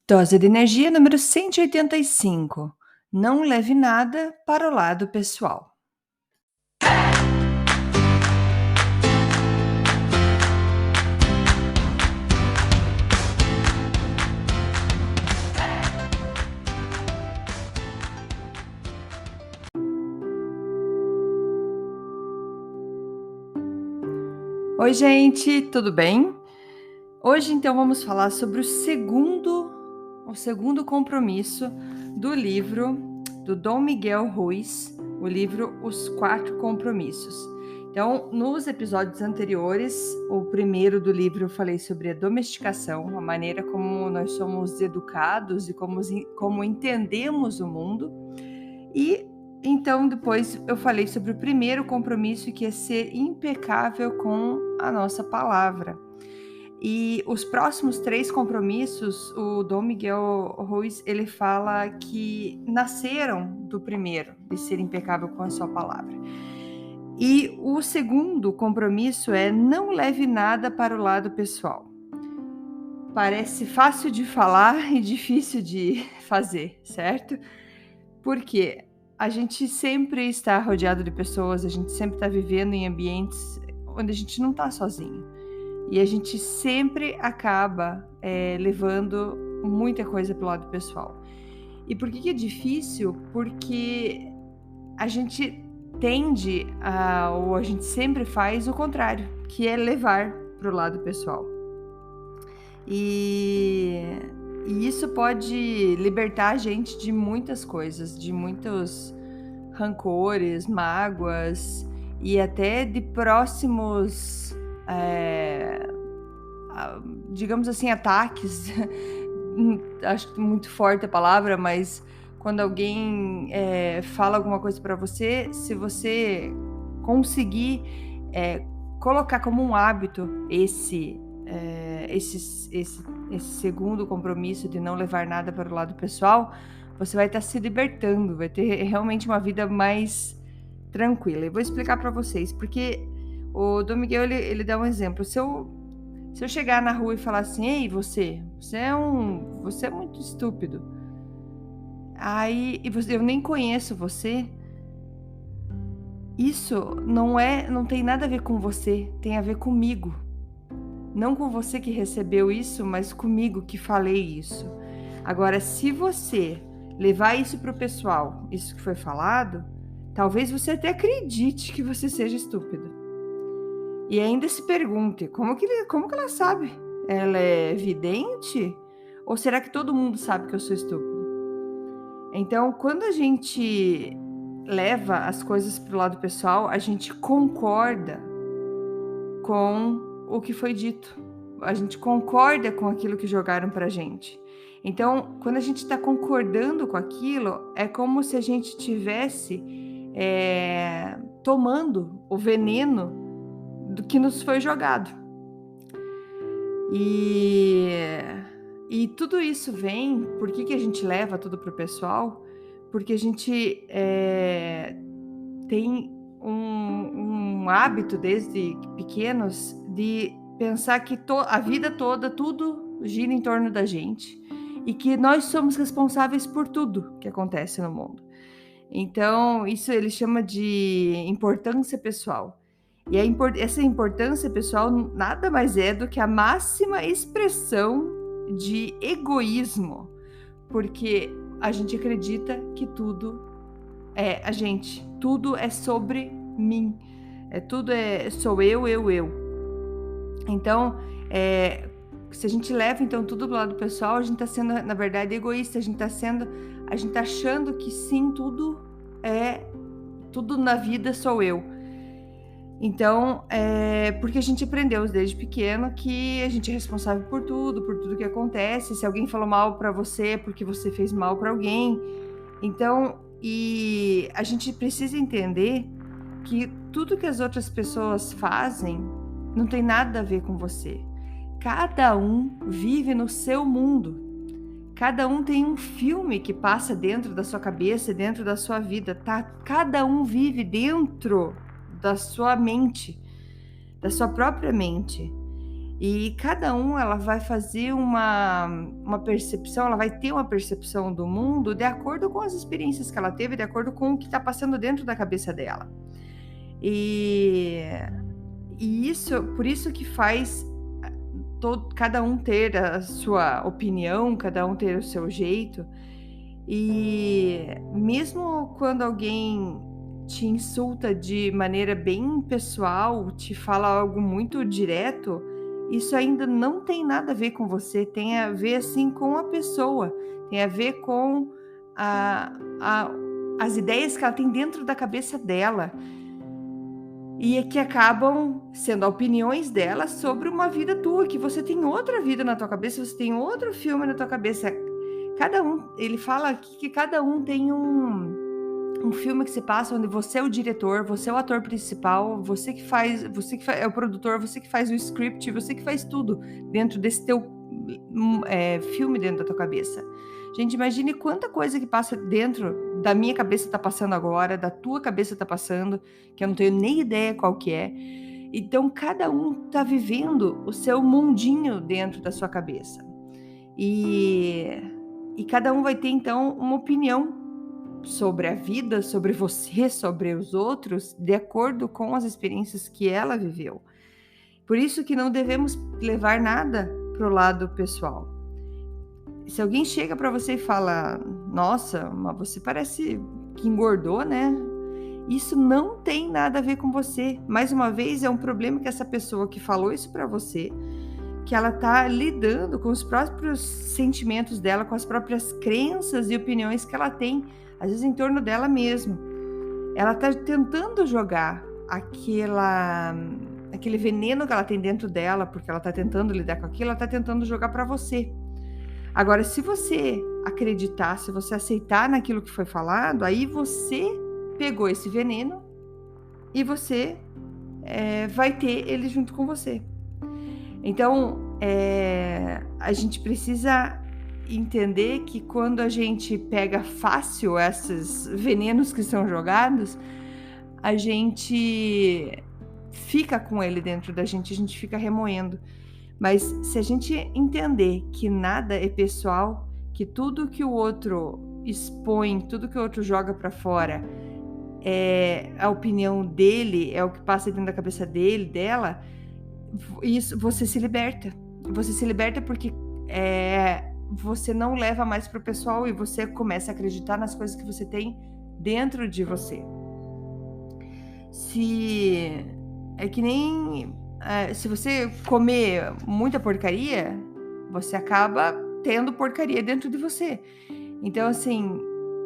Dose de energia número 185. Não leve nada para o lado pessoal. Oi, gente, tudo bem? Hoje, então, vamos falar sobre o segundo compromisso do livro do Dom Miguel Ruiz, o livro Os Quatro Compromissos. Então, nos episódios anteriores, o primeiro do livro eu falei sobre a domesticação, a maneira como nós somos educados e como entendemos o mundo. E então depois eu falei sobre o primeiro compromisso, que é ser impecável com a nossa palavra. E os próximos 3 compromissos, o Dom Miguel Ruiz, ele fala que nasceram do primeiro, de ser impecável com a sua palavra. E o segundo compromisso é: não leve nada para o lado pessoal. Parece fácil de falar e difícil de fazer, certo? Porque a gente sempre está rodeado de pessoas, a gente sempre está vivendo em ambientes onde a gente não está sozinho. E a gente sempre acaba levando muita coisa para o lado pessoal. E por que é difícil? Porque a gente tende ou a gente sempre faz o contrário, que é levar para o lado pessoal. E isso pode libertar a gente de muitas coisas, de muitos rancores, mágoas e até de próximos, digamos assim, ataques. Acho que muito forte a palavra, mas quando alguém fala alguma coisa para você, se você conseguir colocar como um hábito esse segundo compromisso de não levar nada para o lado pessoal, você vai estar se libertando, vai ter realmente uma vida mais tranquila. Eu vou explicar para vocês, porque o Dom Miguel ele dá um exemplo. Se eu chegar na rua e falar assim: ei, você é muito estúpido. Aí eu nem conheço você. Isso não tem nada a ver com você, tem a ver comigo. Não com você que recebeu isso, mas comigo que falei isso. Agora, se você levar isso para o pessoal, isso que foi falado, talvez você até acredite que você seja estúpido. E ainda se pergunte, como que ela sabe? Ela é vidente? Ou será que todo mundo sabe que eu sou estúpido? Então, quando a gente leva as coisas para o lado pessoal, a gente concorda com o que foi dito. A gente concorda com aquilo que jogaram pra gente. Então, quando a gente está concordando com aquilo, é como se a gente estivesse tomando o veneno do que nos foi jogado. E tudo isso vem. Por que a gente leva tudo pro pessoal? Porque a gente tem um hábito desde pequenos de pensar que a vida toda, tudo gira em torno da gente e que nós somos responsáveis por tudo que acontece no mundo. Então, isso ele chama de importância pessoal. E essa importância pessoal nada mais é do que a máxima expressão de egoísmo, porque a gente acredita que tudo é a gente, tudo é sobre mim, sou eu. Então, se a gente leva então tudo do lado pessoal, a gente está sendo, na verdade, egoísta. A gente tá achando que sim, tudo na vida sou eu. Então, porque a gente aprendeu desde pequeno que a gente é responsável por tudo que acontece. Se alguém falou mal para você, é porque você fez mal para alguém. Então, e a gente precisa entender que tudo que as outras pessoas fazem não tem nada a ver com você. Cada um vive no seu mundo. Cada um tem um filme que passa dentro da sua cabeça, dentro da sua vida, tá? Cada um vive dentro da sua mente, da sua própria mente. E cada ela vai fazer uma percepção, ela vai ter uma percepção do mundo de acordo com as experiências que ela teve, de acordo com o que está passando dentro da cabeça dela. E por isso que faz cada um ter a sua opinião, cada um ter o seu jeito. E mesmo quando alguém te insulta de maneira bem pessoal, te fala algo muito direto, isso ainda não tem nada a ver com você, tem a ver assim com a pessoa, tem a ver com a, a- as ideias que ela tem dentro da cabeça dela e que acabam sendo opiniões dela sobre uma vida tua, que você tem outra vida na tua cabeça, você tem outro filme na tua cabeça. Ele fala aqui que cada um tem um filme que se passa onde você é o diretor, você é o ator principal, é o produtor, você que faz o script, você que faz tudo dentro desse teu filme dentro da tua cabeça. Gente, imagine quanta coisa que passa dentro da minha cabeça tá passando agora, da tua cabeça tá passando, que eu não tenho nem ideia qual que é. Então, cada um tá vivendo o seu mundinho dentro da sua cabeça. E cada um vai ter, então, uma opinião sobre a vida, sobre você, sobre os outros, de acordo com as experiências que ela viveu. Por isso que não devemos levar nada pro lado pessoal. Se alguém chega para você e fala, nossa, mas você parece que engordou, né? Isso não tem nada a ver com você. Mais uma vez, é um problema que essa pessoa que falou isso para você, que ela tá lidando com os próprios sentimentos dela, com as próprias crenças e opiniões que ela tem, às vezes em torno dela mesma. Ela tá tentando jogar aquele veneno que ela tem dentro dela, porque ela tá tentando lidar com aquilo, ela tá tentando jogar para você. Agora, se você acreditar, se você aceitar naquilo que foi falado, aí você pegou esse veneno e você vai ter ele junto com você. Então, a gente precisa entender que quando a gente pega fácil esses venenos que são jogados, a gente fica com ele dentro da gente, a gente fica remoendo. Mas se a gente entender que nada é pessoal, que tudo que o outro expõe, tudo que o outro joga para fora é a opinião dele, é o que passa dentro da cabeça dele, dela, isso você se liberta. Você se liberta porque você não leva mais pro pessoal e você começa a acreditar nas coisas que você tem dentro de você. É que nem se você comer muita porcaria, você acaba tendo porcaria dentro de você. Então, assim,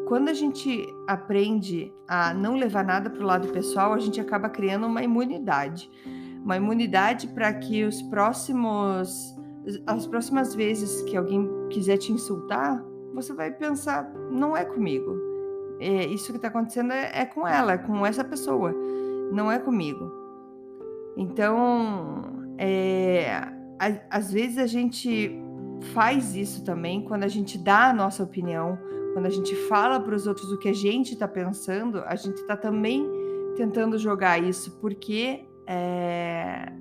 quando a gente aprende a não levar nada pro lado pessoal, a gente acaba criando uma imunidade para que as próximas vezes que alguém quiser te insultar, você vai pensar, não é comigo. Isso que está acontecendo é com ela, é com essa pessoa, não é comigo. Então, às vezes a gente faz isso também quando a gente dá a nossa opinião, quando a gente fala para os outros o que a gente está pensando, a gente está também tentando jogar isso, porque é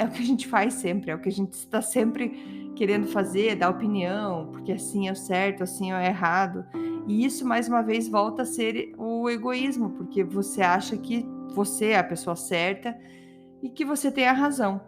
o que a gente faz sempre, é o que a gente está sempre querendo fazer, dar opinião, porque assim é o certo, assim é o errado. E isso, mais uma vez, volta a ser o egoísmo, porque você acha que você é a pessoa certa e que você tem a razão.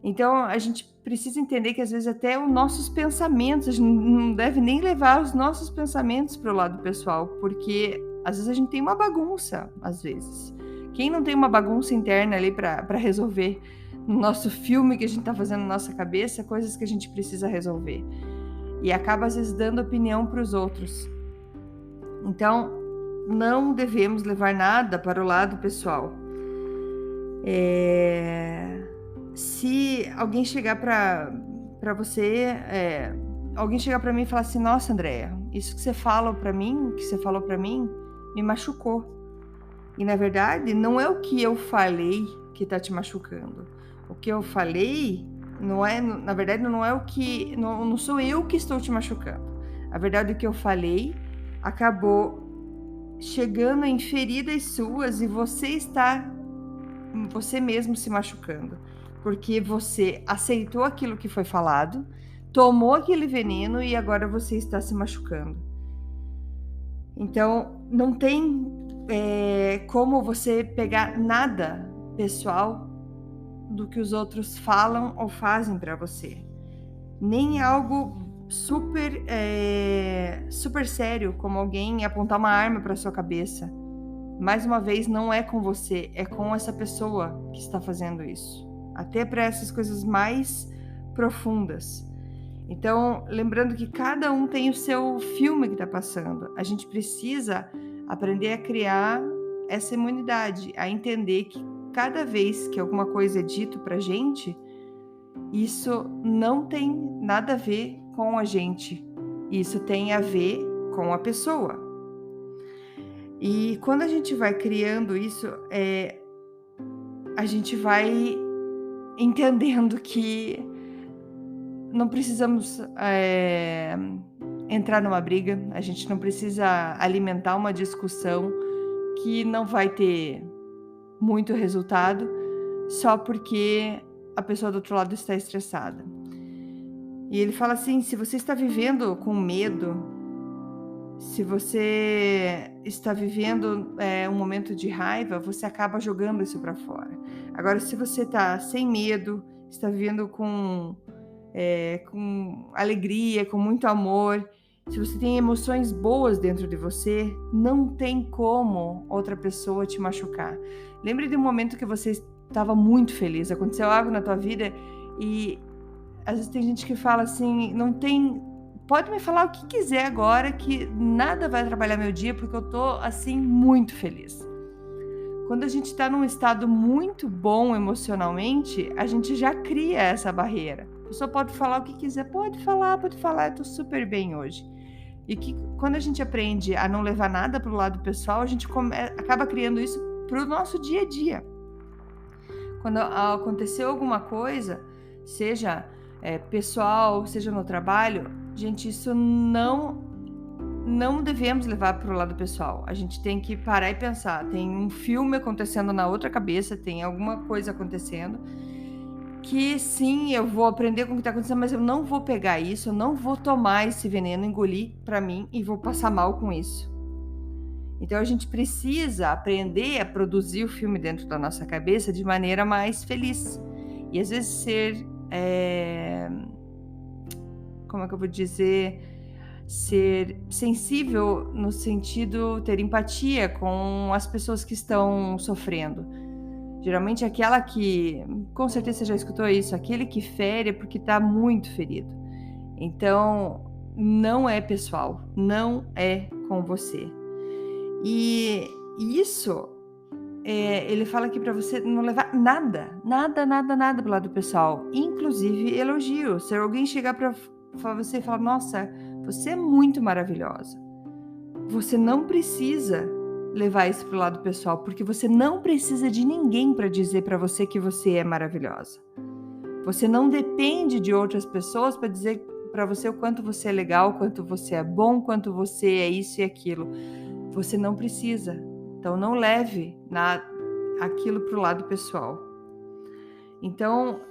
Então, a gente precisa entender que, às vezes, até os nossos pensamentos, a gente não deve nem levar os nossos pensamentos para o lado pessoal, porque, às vezes, a gente tem uma bagunça, às vezes. Quem não tem uma bagunça interna ali para resolver no nosso filme que a gente está fazendo na nossa cabeça, coisas que a gente precisa resolver. E acaba, às vezes, dando opinião para os outros. Então, não devemos levar nada para o lado pessoal. Se alguém chegar para você, alguém chegar para mim e falar assim, nossa, Andréia, isso que você falou para mim, me machucou. E na verdade, não é o que eu falei que tá te machucando. O que eu falei na verdade, não é não sou eu que estou te machucando. A verdade, o que eu falei acabou chegando em feridas suas e você mesmo se machucando. porque você aceitou aquilo que foi falado, tomou aquele veneno e agora você está se machucando. Então, não tem como você pegar nada pessoal do que os outros falam ou fazem para você. Nem algo super sério, como alguém apontar uma arma para sua cabeça. Mais uma vez, não é com você, é com essa pessoa que está fazendo isso. Até para essas coisas mais profundas. Então, lembrando que cada um tem o seu filme que está passando. A gente precisa aprender a criar essa imunidade, a entender que cada vez que alguma coisa é dito pra gente, isso não tem nada a ver com a gente. Isso tem a ver com a pessoa. E quando a gente vai criando isso, a gente vai entendendo que não precisamos entrar numa briga, a gente não precisa alimentar uma discussão que não vai ter muito resultado só porque a pessoa do outro lado está estressada. E ele fala assim, se você está vivendo com medo, se você está vivendo um momento de raiva, você acaba jogando isso para fora. Agora, se você está sem medo, está vivendo com alegria, com muito amor, se você tem emoções boas dentro de você, não tem como outra pessoa te machucar. Lembre de um momento que você estava muito feliz, aconteceu algo na tua vida e às vezes tem gente que fala assim, pode me falar o que quiser agora que nada vai atrapalhar meu dia porque eu tô assim muito feliz. Quando a gente está num estado muito bom emocionalmente, a gente já cria essa barreira. A pessoa pode falar o que quiser, pode falar, eu tô super bem hoje. E que quando a gente aprende a não levar nada pro lado pessoal, a gente acaba criando isso pro nosso dia a dia. Quando aconteceu alguma coisa, seja pessoal, seja no trabalho, gente, isso não devemos levar para o lado pessoal. A gente tem que parar e pensar, tem um filme acontecendo na outra cabeça, tem alguma coisa acontecendo, que sim, eu vou aprender com o que está acontecendo, mas eu não vou pegar isso, eu não vou tomar esse veneno, engolir para mim e vou passar mal com isso. Então a gente precisa aprender a produzir o filme dentro da nossa cabeça de maneira mais feliz. E às vezes ser, como é que eu vou dizer, ser sensível no sentido ter empatia com as pessoas que estão sofrendo. Geralmente aquela que, com certeza você já escutou isso, aquele que fere é porque está muito ferido. Então não é pessoal, não é com você. E isso, ele fala aqui para você não levar nada pro lado pessoal, inclusive elogio. Se alguém chegar para você e falar, nossa, você é muito maravilhosa, você não precisa levar isso pro lado pessoal, porque você não precisa de ninguém para dizer para você que você é maravilhosa. Você não depende de outras pessoas para dizer para você o quanto você é legal, quanto você é bom, quanto você é isso e aquilo. Você não precisa. Então não leve aquilo pro lado pessoal. Então,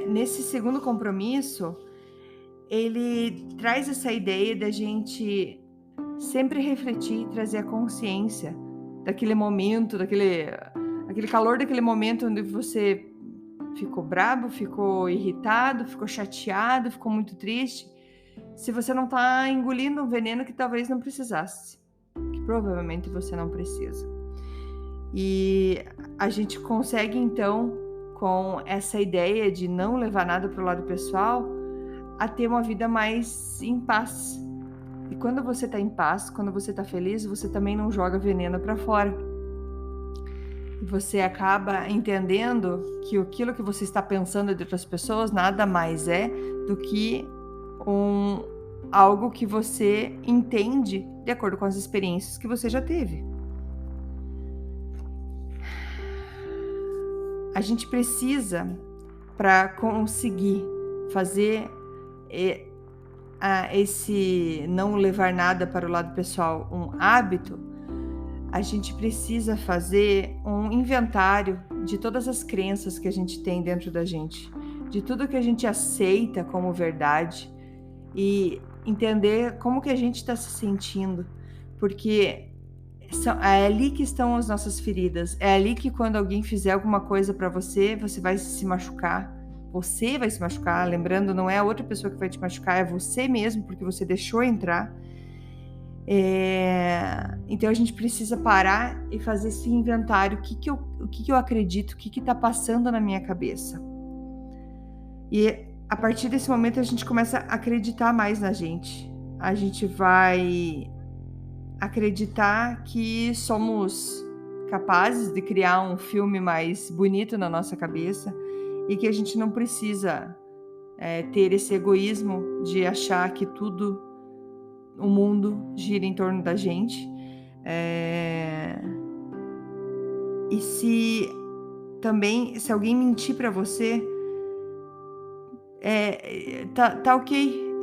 nesse segundo compromisso, ele traz essa ideia da gente sempre refletir, trazer a consciência daquele momento, aquele calor daquele momento onde você ficou bravo, ficou irritado, ficou chateado, ficou muito triste. Se você não está engolindo um veneno que talvez não precisasse, que provavelmente você não precisa. E a gente consegue então, com essa ideia de não levar nada para o lado pessoal, a ter uma vida mais em paz. E quando você está em paz, quando você está feliz, você também não joga veneno para fora. E você acaba entendendo que aquilo que você está pensando de outras pessoas nada mais é do que algo que você entende de acordo com as experiências que você já teve. A gente precisa, para conseguir fazer esse não levar nada para o lado pessoal um hábito, a gente precisa fazer um inventário de todas as crenças que a gente tem dentro da gente, de tudo que a gente aceita como verdade e entender como que a gente está se sentindo, porque é ali que estão as nossas feridas, é ali que quando alguém fizer alguma coisa para você, você vai se machucar, lembrando, não é a outra pessoa que vai te machucar, é você mesmo, porque você deixou entrar. Então a gente precisa parar e fazer esse inventário, o que eu acredito, o que está passando na minha cabeça. E a partir desse momento a gente começa a acreditar mais na gente. A gente vai acreditar que somos capazes de criar um filme mais bonito na nossa cabeça e que a gente não precisa ter esse egoísmo de achar que o mundo gira em torno da gente. E se alguém mentir para você, tá ok.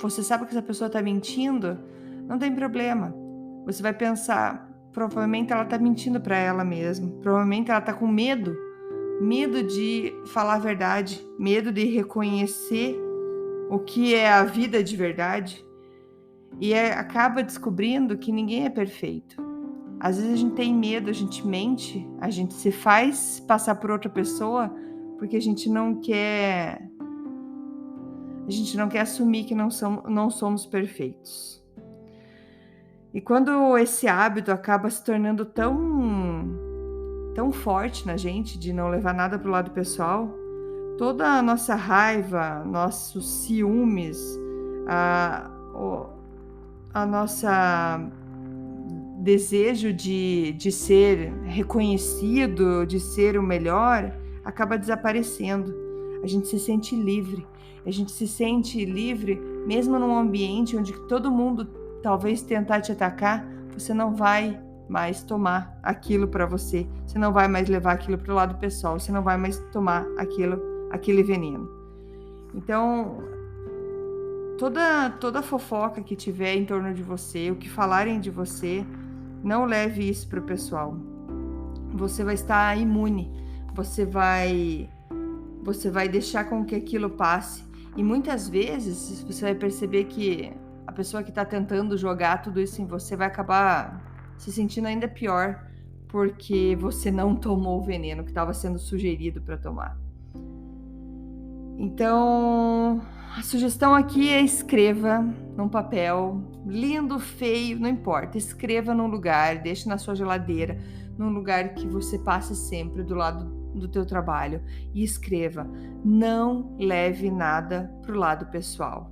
Você sabe que essa pessoa tá mentindo, não tem problema. Você vai pensar, provavelmente ela tá mentindo para ela mesma, provavelmente ela tá com medo de falar a verdade, medo de reconhecer o que é a vida de verdade, e acaba descobrindo que ninguém é perfeito. Às vezes a gente tem medo, a gente mente, a gente se faz passar por outra pessoa porque a gente não quer assumir que não somos perfeitos. E quando esse hábito acaba se tornando tão forte na gente, de não levar nada para o lado pessoal, toda a nossa raiva, nossos ciúmes, a nossa desejo de ser reconhecido, de ser o melhor, acaba desaparecendo. A gente se sente livre. A gente se sente livre mesmo num ambiente onde todo mundo talvez tentar te atacar, você não vai mais tomar aquilo para você. Você não vai mais levar aquilo para o lado pessoal. Você não vai mais tomar aquele veneno. Então, toda fofoca que tiver em torno de você, o que falarem de você, não leve isso para o pessoal. Você vai estar imune. Você vai deixar com que aquilo passe. E muitas vezes você vai perceber que a pessoa que está tentando jogar tudo isso em você vai acabar se sentindo ainda pior, porque você não tomou o veneno que estava sendo sugerido para tomar. Então, a sugestão aqui é: escreva num papel, lindo, feio, não importa. Escreva num lugar, deixe na sua geladeira, num lugar que você passe sempre do lado do teu trabalho, e escreva: não leve nada pro lado pessoal.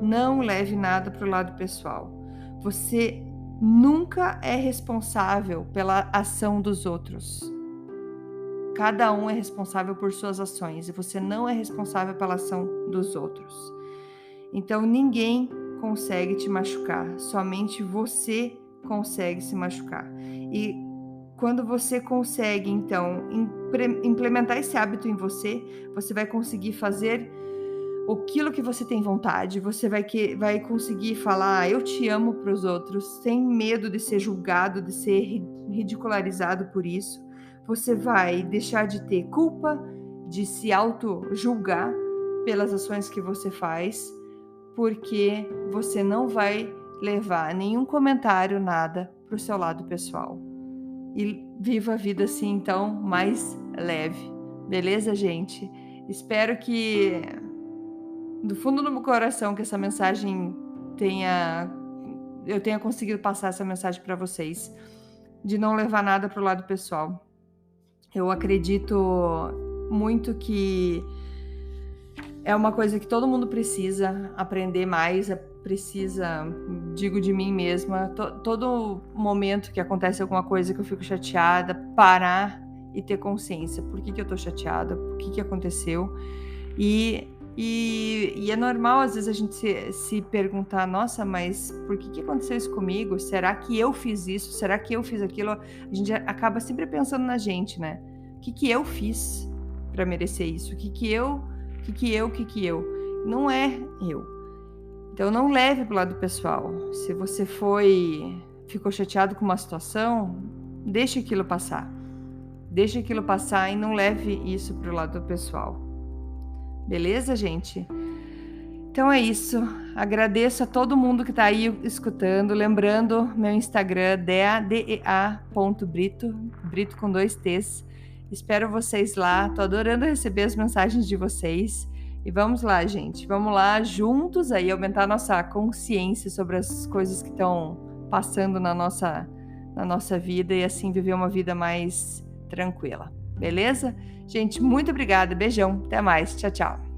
Não leve nada pro lado pessoal. Você nunca é responsável pela ação dos outros. Cada um é responsável por suas ações e você não é responsável pela ação dos outros. Então ninguém consegue te machucar, somente você consegue se machucar. E quando você consegue, então, implementar esse hábito em você, você vai conseguir fazer aquilo que você tem vontade, você vai conseguir falar eu te amo para os outros, sem medo de ser julgado, de ser ridicularizado por isso. Você vai deixar de ter culpa, de se auto-julgar pelas ações que você faz, porque você não vai levar nenhum comentário, nada, para o seu lado pessoal. E viva a vida assim, então, mais leve. Beleza, gente? Espero que, do fundo do meu coração, que essa mensagem eu tenha conseguido passar essa mensagem para vocês, de não levar nada para o lado pessoal. Eu acredito muito que é uma coisa que todo mundo precisa aprender mais, digo de mim mesma, todo momento que acontece alguma coisa que eu fico chateada, parar e ter consciência. Por que eu tô chateada? Por que aconteceu? E é normal, às vezes, a gente se perguntar, nossa, mas por que aconteceu isso comigo? Será que eu fiz isso? Será que eu fiz aquilo? A gente acaba sempre pensando na gente, né? O que eu fiz para merecer isso? O que eu? Não é eu. Então, não leve pro lado pessoal. Se você ficou chateado com uma situação, deixe aquilo passar. deixe aquilo passar e não leve isso para o lado pessoal. Beleza, gente? Então é isso. Agradeço a todo mundo que está aí escutando. Lembrando, meu Instagram, dea.brito, Brito com 2 T's. Espero vocês lá. Tô adorando receber as mensagens de vocês. E vamos lá, gente. Vamos lá juntos aí aumentar a nossa consciência sobre as coisas que estão passando na nossa vida e assim viver uma vida mais tranquila. Beleza? Gente, muito obrigada. Beijão. Até mais. Tchau, tchau.